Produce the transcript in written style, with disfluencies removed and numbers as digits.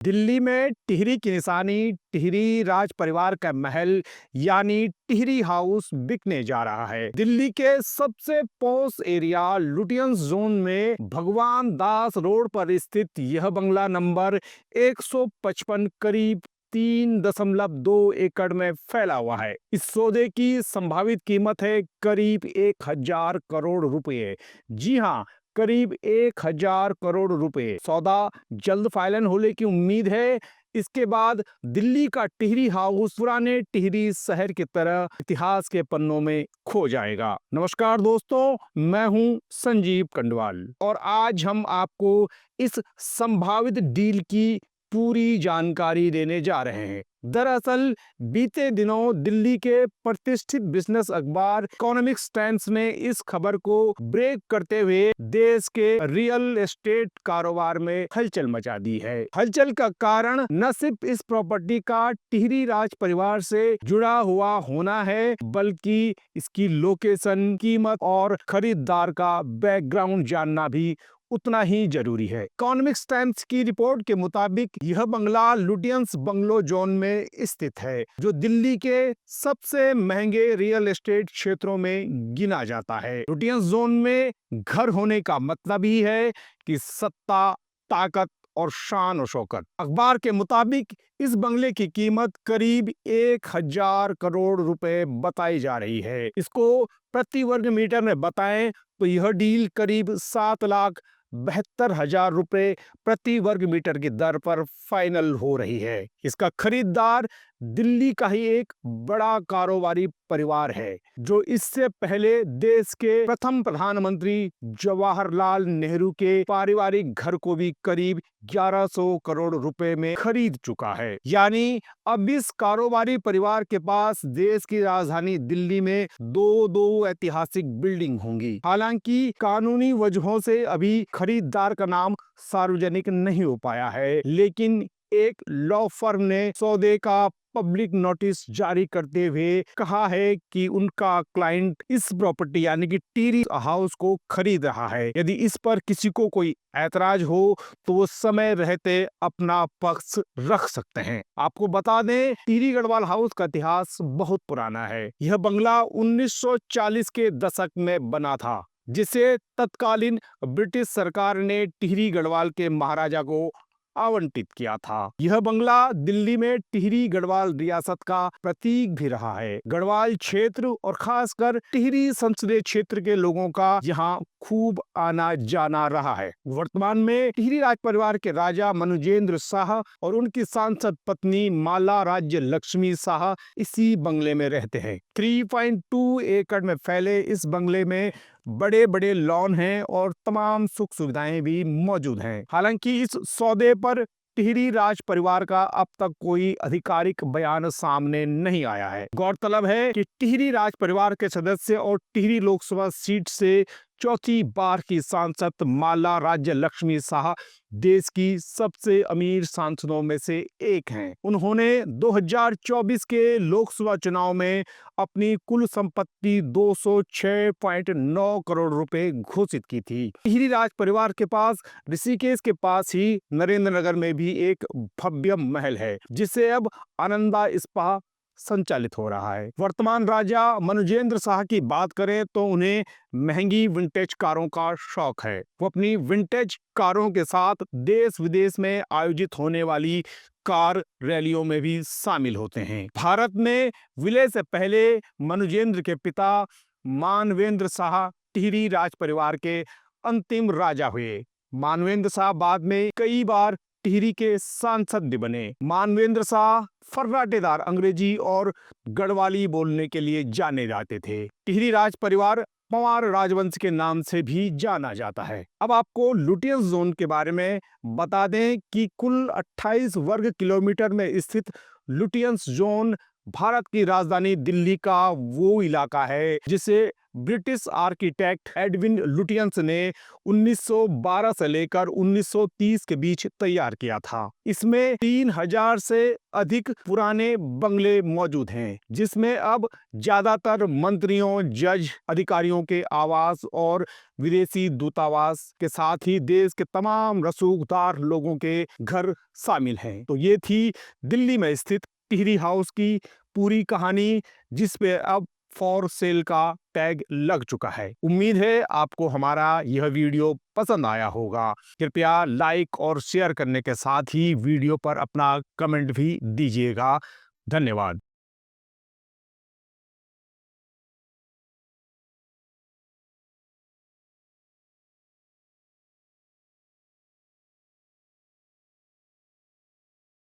दिल्ली में टिहरी की निशानी टिहरी राज परिवार का महल यानी टिहरी हाउस बिकने जा रहा है। दिल्ली के सबसे पॉश एरिया लुटियंस जोन में भगवान दास रोड पर स्थित यह बंगला नंबर 155 करीब 3.2 एकड़ में फैला हुआ है। इस सौदे की संभावित कीमत है करीब 1,000 करोड़ रुपए। जी हाँ, करीब 1,000 करोड़ रुपए। सौदा जल्द फाइनल होने की उम्मीद है। इसके बाद दिल्ली का टिहरी हाउस पुराने टिहरी शहर की तरह इतिहास के पन्नों में खो जाएगा। नमस्कार दोस्तों, मैं हूं संजीव कंडवाल और आज हम आपको इस संभावित डील की पूरी जानकारी देने जा रहे हैं। दरअसल बीते दिनों दिल्ली के प्रतिष्ठित बिजनेस अखबार इकोनॉमिक्स टाइम्स ने इस खबर को ब्रेक करते हुए देश के रियल एस्टेट कारोबार में हलचल मचा दी है। हलचल का कारण न सिर्फ इस प्रॉपर्टी का टिहरी राज परिवार से जुड़ा हुआ होना है, बल्कि इसकी लोकेशन, कीमत और खरीदार का बैकग्राउंड जानना भी उतना ही जरूरी है। इकोनॉमिक्स टाइम्स की रिपोर्ट के मुताबिक यह बंगला लुटियंस बंगलो जोन में स्थित है, जो दिल्ली के सबसे महंगे रियल एस्टेट क्षेत्रों में गिना जाता है। लुटियंस जोन में घर होने का मतलब ही है कि सत्ता, ताकत और शान और शौकत। अखबार के मुताबिक इस बंगले की कीमत करीब 1,000 करोड़ रुपए बताई जा रही है। इसको प्रति वर्ग मीटर में बताएं तो यह डील करीब 7,72,000 रुपए प्रति वर्ग मीटर की दर पर फाइनल हो रही है। इसका खरीदार दिल्ली का ही एक बड़ा कारोबारी परिवार है, जो इससे पहले देश के प्रथम प्रधानमंत्री जवाहरलाल नेहरू के पारिवारिक घर को भी करीब 1,100 करोड़ रुपए में खरीद चुका है। यानी अब इस कारोबारी परिवार के पास देश की राजधानी दिल्ली में दो ऐतिहासिक बिल्डिंग होंगी। हालांकि कानूनी वजहों से अभी खरीदार का नाम सार्वजनिक नहीं हो पाया है, लेकिन एक लॉ फर्म ने सौदे का पब्लिक नोटिस जारी करते हुए कहा है कि उनका क्लाइंट इस प्रॉपर्टी यानी कि टिहरी हाउस को खरीद रहा है। यदि इस पर किसी को कोई ऐतराज हो तो वो समय रहते अपना पक्ष रख सकते हैं। आपको बता दें, टिहरी गढ़वाल हाउस का इतिहास बहुत पुराना है। यह बंगला 1940 के दशक में बना था, जिसे तत्कालीन ब्रिटिश सरकार ने टिहरी गढ़वाल के महाराजा को आवंटित किया था। यह बंगला दिल्ली में टिहरी गढ़वाल रियासत का प्रतीक भी रहा है। गढ़वाल क्षेत्र और खासकर टिहरी संसदीय क्षेत्र के लोगों का यहाँ खूब आना जाना रहा है। वर्तमान में टिहरी राज परिवार के राजा मनुजेंद्र शाह और उनकी सांसद पत्नी माला राज्य लक्ष्मी शाह इसी बंगले में रहते हैं। 3.2 एकड़ में फैले इस बंगले में बड़े बड़े लॉन हैं और तमाम सुख सुविधाएं भी मौजूद हैं। हालांकि इस सौदे पर टिहरी राज परिवार का अब तक कोई आधिकारिक बयान सामने नहीं आया है। गौरतलब है कि टिहरी राज परिवार के सदस्य और टिहरी लोकसभा सीट से चौथी बार की सांसद माला राज्य लक्ष्मी शाह देश की सबसे अमीर सांसदों में से एक हैं। उन्होंने 2024 के लोकसभा चुनाव में अपनी कुल संपत्ति 206.9 करोड़ रुपए घोषित की थी। टिहरी राज परिवार के पास ऋषिकेश के पास ही नरेंद्र नगर में भी एक भव्य महल है, जिसे अब आनंदा स्पा संचालित हो रहा है। वर्तमान राजा मनुजेंद्र शाह की बात करें तो उन्हें महंगी विंटेज कारों का शौक है। वो अपनी विंटेज कारों के साथ देश विदेश में आयोजित होने वाली कार रैलियों में भी शामिल होते हैं। भारत में विलय से पहले मनुजेंद्र के पिता मानवेंद्र शाह टिहरी राज परिवार के अंतिम राजा हुए। मानवेंद्र शाह बाद में कई बार टिहरी के सांसद भी बने। मानवेंद्र शाह फर्राटेदार अंग्रेजी और गढ़वाली बोलने के लिए जाने जाते थे। टिहरी राज परिवार पंवार राजवंश के नाम से भी जाना जाता है। अब आपको लुटियंस जोन के बारे में बता दें कि कुल 28 वर्ग किलोमीटर में स्थित लुटियंस जोन भारत की राजधानी दिल्ली का वो इलाका है जिसे ब्रिटिश आर्किटेक्ट एडविन लुटियंस ने 1912 से लेकर 1930 के बीच तैयार किया था। इसमें 3000 से अधिक पुराने बंगले मौजूद हैं, जिसमें अब ज्यादातर मंत्रियों, जज, अधिकारियों के आवास और विदेशी दूतावास के साथ ही देश के तमाम रसूखदार लोगों के घर शामिल हैं। तो ये थी दिल्ली में स्थित टिहरी हाउस की पूरी कहानी, जिस पे अब फॉर सेल का टैग लग चुका है। उम्मीद है आपको हमारा यह वीडियो पसंद आया होगा। कृपया लाइक और शेयर करने के साथ ही वीडियो पर अपना कमेंट भी दीजिएगा। धन्यवाद।